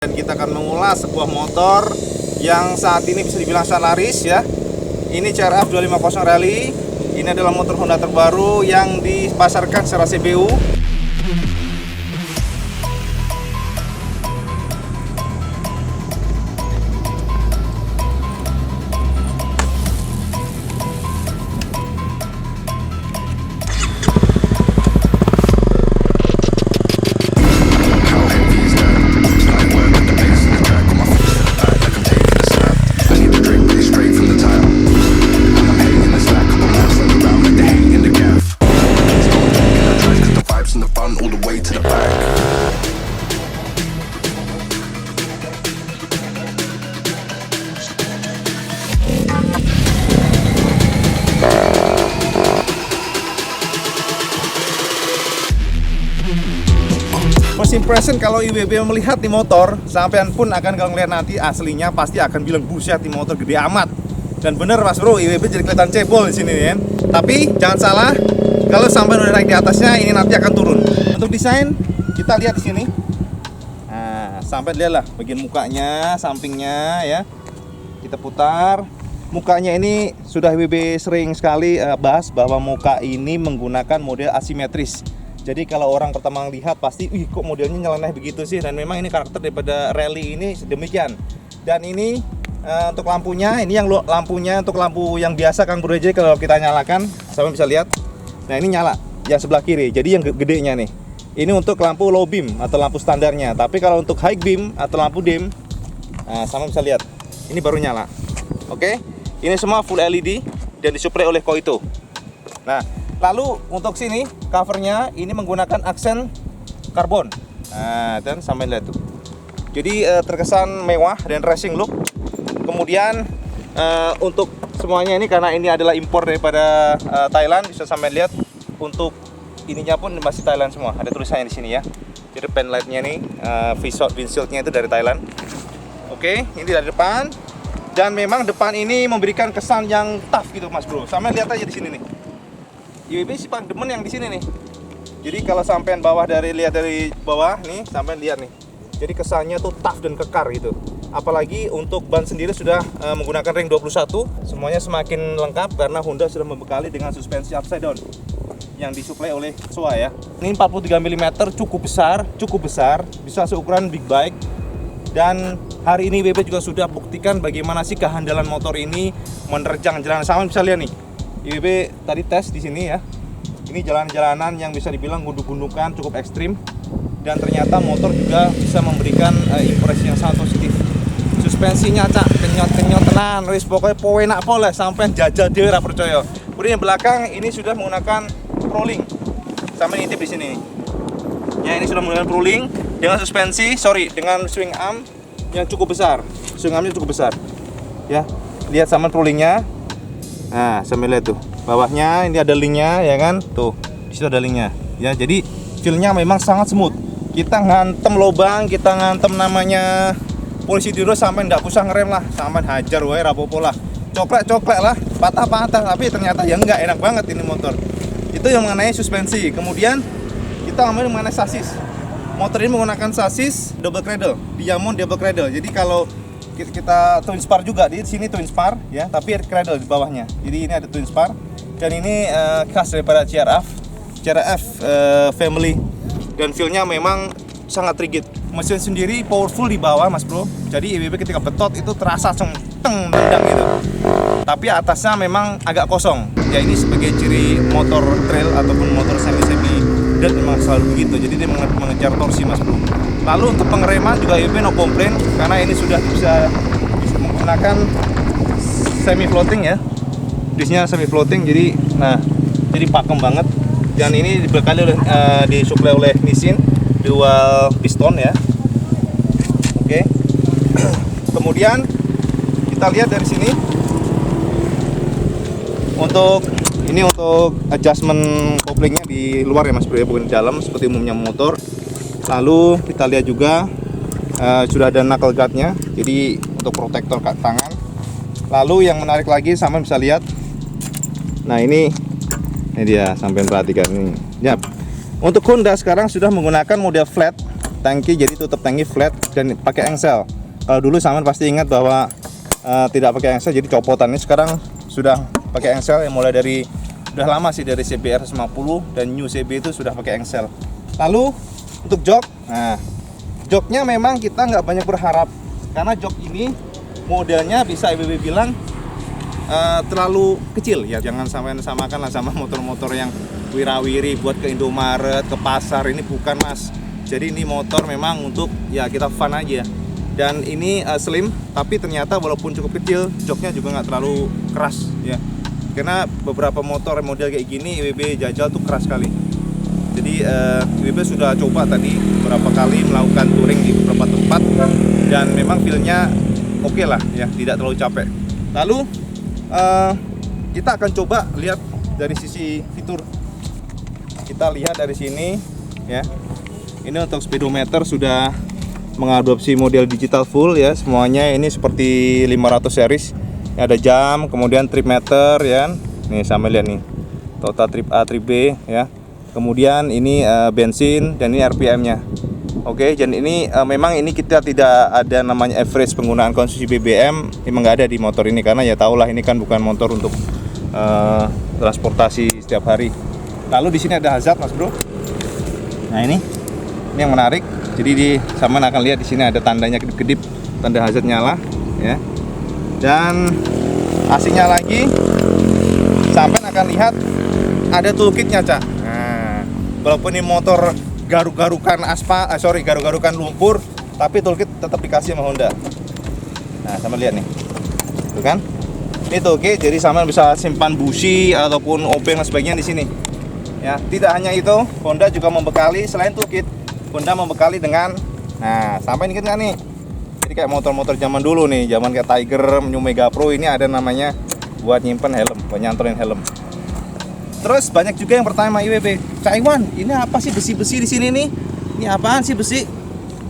Dan kita akan mengulas sebuah motor yang saat ini bisa dibilang sangat laris ya. Ini CRF 250 Rally. Ini adalah motor Honda terbaru yang dipasarkan secara CBU. First impression kalau IWB melihat di motor, sampean pun akan kalau ngeliat nanti aslinya pasti akan bilang buset di motor gede amat. Dan bener Mas Bro, IWB jadi kelihatan cebol di sini ya. Tapi jangan salah, kalau sampean udah naik di atasnya ini nanti akan turun. Untuk desain kita lihat di sini. Nah, sampai lihatlah bagian mukanya, sampingnya ya. Kita putar. Mukanya ini sudah IWB sering sekali bahas bahwa muka ini menggunakan model asimetris. Jadi kalau orang pertama lihat pasti, wih kok modelnya nyeleneh begitu sih. Dan memang ini karakter daripada rally ini demikian. Dan ini untuk lampunya, ini yang lampunya untuk lampu yang biasa Kang Bro aja kalau kita nyalakan, sama bisa lihat. Nah ini nyala, yang sebelah kiri. Jadi yang gedenya nih, ini untuk lampu low beam atau lampu standarnya. Tapi kalau untuk high beam atau lampu dim, nah, sama bisa lihat, ini baru nyala. Oke, ini semua full LED dan disuplai oleh Koito. Nah, lalu untuk sini covernya ini menggunakan aksen karbon. Nah, dan sampai lihat tuh. Jadi terkesan mewah dan racing look. Kemudian untuk semuanya ini karena ini adalah impor daripada Thailand, bisa sampai lihat untuk ininya pun masih Thailand semua. Ada tulisannya di sini ya. Jadi pen lightnya nih, windshieldnya itu dari Thailand. Oke, ini dari depan. Dan memang depan ini memberikan kesan yang tough gitu Mas Bro. Sampai lihat aja di sini nih. IWB sih paling demen yang di sini nih. Jadi kalau sampean lihat dari bawah nih, sampean lihat nih. Jadi kesannya tuh tough dan kekar gitu. Apalagi untuk ban sendiri sudah menggunakan ring 21, semuanya semakin lengkap karena Honda sudah membekali dengan suspensi upside down yang disuplai oleh Showa ya. Ini 43 mm cukup besar, bisa seukuran big bike. Dan hari ini IWB juga sudah buktikan bagaimana sih kehandalan motor ini menerjang jalanan. Sama bisa lihat nih. IWB tadi tes di sini ya. Ini jalan-jalanan yang bisa dibilang gunduk-gundukan cukup ekstrim, dan ternyata motor juga bisa memberikan impresi yang sangat positif. Suspensinya cak kenyot-kenyot tenan, wis pokoknya enak pole sampai jajal dhewe ra percaya. Kemudian yang belakang ini sudah menggunakan rolling. Sampai ngintip di sini. Ya, ini sudah menggunakan rolling dengan dengan swing arm yang cukup besar. Swing armnya cukup besar. Ya, lihat sama rollingnya. Nah, sampai lihat tuh. Bawahnya ini ada linknya ya kan? Tuh, di situ ada linknya. Ya, jadi feel-nya memang sangat smooth. Kita ngantem lobang, kita ngantem namanya polisi dulu sampai nggak usah ngerem lah, sampai hajar wae rapopo lah. Coklek lah, patah-patah, tapi ternyata ya enggak, enak banget ini motor. Itu yang mengenai suspensi. Kemudian kita ngomongin mengenai sasis. Motor ini menggunakan sasis double cradle, Diamond double cradle. Jadi kalau kita twin spar juga di sini twin spar ya, tapi cradle di bawahnya. Jadi ini ada twin spar dan ini khas daripada CRF family, dan feel-nya memang sangat rigid. Mesin sendiri powerful di bawah Mas Bro. Jadi IWB ketika betot itu terasa teng nendang gitu. Tapi atasnya memang agak kosong. Ya ini sebagai ciri motor trail ataupun motor semi dan memang selalu begitu. Jadi dia mengejar torsi Mas Bro. Lalu untuk pengereman juga IWB no komplain karena ini sudah bisa menggunakan semi floating ya. Disnya semi floating, jadi pakem banget. Dan ini dibekali oleh disuplai oleh Nissin dual piston ya. Oke. Kemudian kita lihat dari sini untuk adjustment couplingnya di luar ya Mas Bro ya, bukan di dalam seperti umumnya motor. Lalu kita lihat juga sudah ada knuckle guardnya, jadi untuk protektor tangan. Lalu yang menarik lagi, sampai bisa lihat, nah ini dia, sampai perhatikan ini. Yap. Untuk Honda sekarang sudah menggunakan model flat tangki, jadi tutup tangki flat dan pakai engsel. Kalau dulu Saman pasti ingat bahwa tidak pakai engsel, jadi copotannya sekarang sudah pakai engsel yang mulai dari udah lama sih, dari CBR 150 dan New CB itu sudah pakai engsel. Lalu untuk jok, nah joknya memang kita nggak banyak berharap karena jok ini modelnya bisa IWB bilang terlalu kecil ya, jangan sampai samakan lah sama motor-motor yang wirawiri buat ke Indomaret, ke pasar. Ini bukan mas, jadi ini motor memang untuk ya kita fun aja. Dan ini slim, tapi ternyata walaupun cukup kecil, joknya juga nggak terlalu keras ya, karena beberapa motor model kayak gini IWB jajal tuh keras sekali. Jadi IWB sudah coba tadi beberapa kali melakukan touring di beberapa tempat dan memang feelnya oke lah ya, tidak terlalu capek. Lalu kita akan coba lihat dari sisi fitur. Kita lihat dari sini ya. Ini untuk speedometer sudah mengadopsi model digital full ya, semuanya ini seperti 500 series. Ini ada jam, kemudian trip meter ya. Nih sama lihat nih. Total trip A, trip B ya. Kemudian ini bensin dan ini RPM-nya. Oke, dan ini memang ini kita tidak ada namanya average penggunaan konsumsi BBM, memang nggak ada di motor ini karena ya tahulah ini kan bukan motor untuk transportasi setiap hari. Lalu di sini ada hazard mas bro. Nah ini yang menarik. Jadi di Saman akan lihat di sini ada tandanya kedip-kedip, tanda hazard nyala ya. Dan aslinya lagi Saman akan lihat ada toolkitnya cak. Nah, walaupun ini motor garuk-garukan garuk-garukan lumpur, tapi toolkit tetap dikasih sama Honda. Nah, sama lihat nih, tuh kan? Ini toolkit, jadi Saman bisa simpan busi ataupun obeng dan sebagainya di sini. Ya, tidak hanya itu, Honda juga membekali selain toolkit, Honda membekali dengan, nah, sampai ingat nggak nih? Jadi kayak motor-motor zaman dulu nih, zaman kayak Tiger, New Mega Pro ini ada namanya buat nyimpen helm, buat nyantolin helm. Terus banyak juga yang bertanya sama IWB, Kak Iwan, ini apa sih besi-besi di sini nih? Ini apaan sih besi?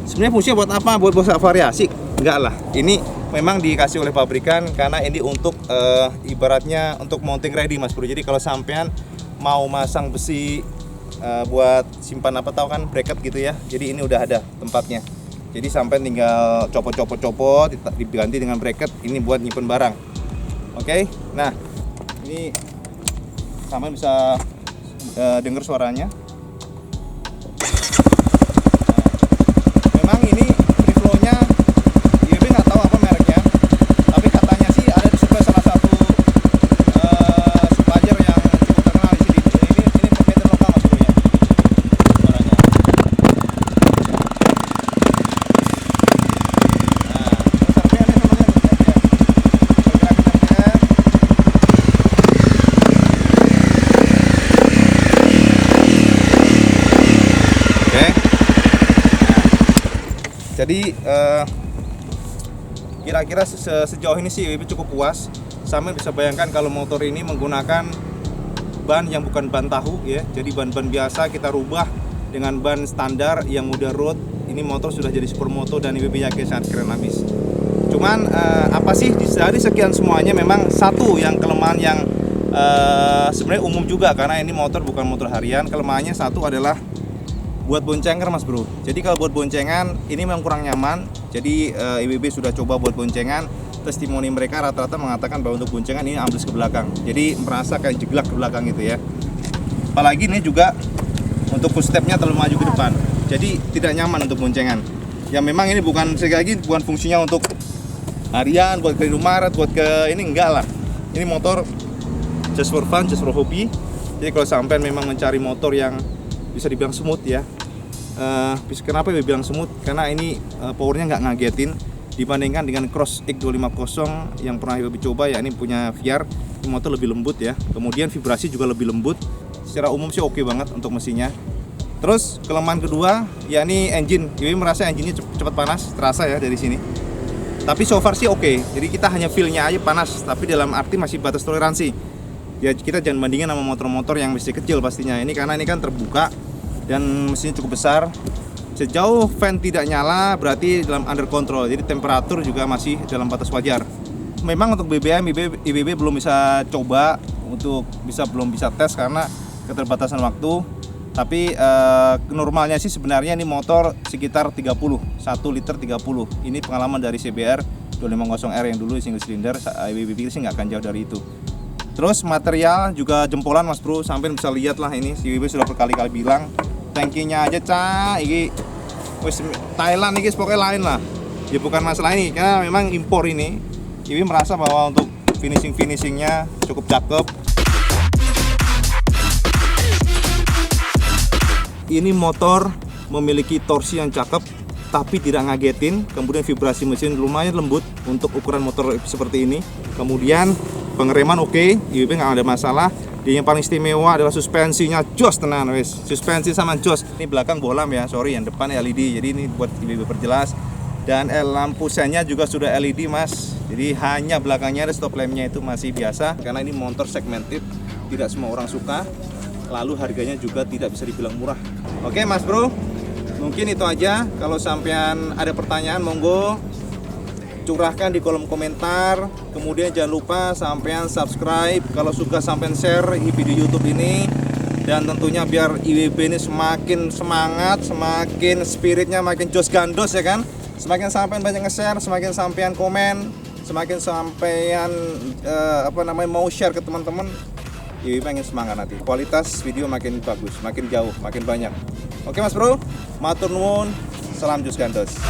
Sebenarnya fungsinya buat apa? Buat variasi? Enggak lah. Ini memang dikasih oleh pabrikan karena ini untuk ibaratnya untuk mounting ready mas bro. Jadi kalau sampean mau masang besi buat simpan apa tahu kan bracket gitu ya. Jadi ini udah ada tempatnya. Jadi sampean tinggal copot diganti dengan bracket. Ini buat nyimpen barang. Oke. Nah, ini Saman bisa dengar suaranya. Memang ini free flow-nya IWB nggak tahu apa mereknya, tapi katanya sih ada di salah satu supplier yang cukup terkenal di sini. Ini provider lokal mas bro ya. Suaranya. Jadi kira-kira sejauh ini sih IWB cukup puas. Saman bisa bayangkan kalau motor ini menggunakan ban yang bukan ban tahu ya. Jadi ban-ban biasa kita rubah dengan ban standar yang udah road. Ini motor sudah jadi supermoto dan IWB yakin sangat keren habis. Cuman apa sih dari sekian semuanya memang satu yang kelemahan yang sebenarnya umum juga karena ini motor bukan motor harian. Kelemahannya satu adalah buat boncengan mas bro. Jadi kalau buat boncengan ini memang kurang nyaman. Jadi IWB sudah coba buat boncengan. Testimoni mereka rata-rata mengatakan bahwa untuk boncengan ini ambles ke belakang. Jadi merasa kayak jeglak ke belakang gitu ya. Apalagi ini juga untuk footstepnya terlalu maju ke depan. Jadi tidak nyaman untuk boncengan. Ya memang ini bukan sekali lagi bukan fungsinya untuk harian, buat ke Indomaret, buat ke ini enggak lah. Ini motor just for fun, just for hobi. Jadi kalau sampai memang mencari motor yang bisa dibilang smooth ya. Kenapa bilang smooth? Karena ini powernya nggak ngagetin dibandingkan dengan Cross X250 yang pernah IWB coba ya. Ini punya VR, ini motor lebih lembut ya. Kemudian vibrasi juga lebih lembut. Secara umum sih oke banget untuk mesinnya. Terus kelemahan kedua ya ini engine. IWB merasa engine-nya cepat panas, terasa ya dari sini. Tapi so far sih oke. Jadi kita hanya feel-nya aja panas, tapi dalam arti masih batas toleransi. Ya kita jangan bandingin sama motor-motor yang masih kecil pastinya. Ini karena ini kan terbuka dan mesinnya cukup besar. Sejauh fan tidak nyala berarti dalam under control. Jadi temperatur juga masih dalam batas wajar. Memang untuk BBM IWB belum bisa coba belum bisa tes karena keterbatasan waktu. Tapi normalnya sih sebenarnya ini motor sekitar 30, 1 liter 30. Ini pengalaman dari CBR 250R yang dulu single cylinder, IWB pikir sih nggak akan jauh dari itu. Terus material juga jempolan Mas Bro, sampai bisa lihat lah ini, si IWB sudah berkali-kali bilang tankinya aja ini wis Thailand ini pokoknya lain lah. Ya bukan masalah ini, karena memang impor ini. IWB merasa bahwa untuk finishingnya cukup cakep. Ini motor memiliki torsi yang cakep tapi tidak ngagetin, kemudian vibrasi mesin lumayan lembut untuk ukuran motor seperti ini. Kemudian pengereman oke, IWB nggak ada masalah. Yang paling istimewa adalah suspensinya jos tenan wes. Suspensi sama jos. Ini belakang bolam ya, sorry, yang depan LED. Jadi ini buat IWB perjelas. Dan lampu sennya juga sudah LED Mas. Jadi hanya belakangnya ada stop lampnya itu masih biasa karena ini motor segmented, tidak semua orang suka. Lalu harganya juga tidak bisa dibilang murah. Oke Mas Bro, mungkin itu aja. Kalau sampean ada pertanyaan monggo curahkan di kolom komentar. Kemudian jangan lupa sampean subscribe, kalau suka sampean share video YouTube ini. Dan tentunya biar IWB ini semakin semangat, semakin spiritnya makin jos gandos ya kan. Semakin sampean banyak nge-share, semakin sampean komen, semakin sampean mau share ke teman-teman, IWB makin semangat nanti. Kualitas video makin bagus, makin jauh, makin banyak. Oke Mas Bro, matur nuwun, salam jos gandos.